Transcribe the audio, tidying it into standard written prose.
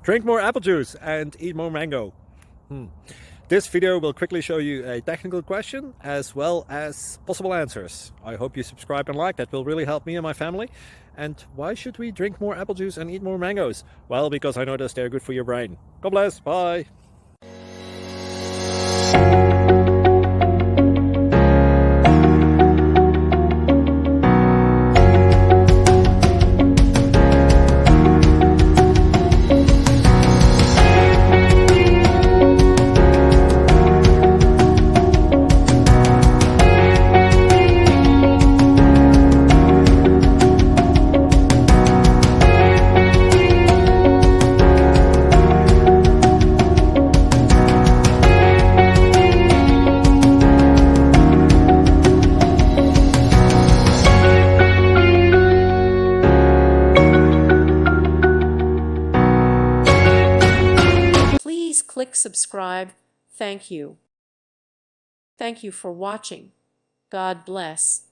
Drink more apple juice and eat more mango. This video will quickly show you a technical question as well as possible answers. I hope you subscribe and like, that will really help me and my family. And why should we drink more apple juice and eat more mangoes? Well, because I noticed they're good for your brain. God bless, bye. Please click subscribe. Thank you. Thank you for watching. God bless.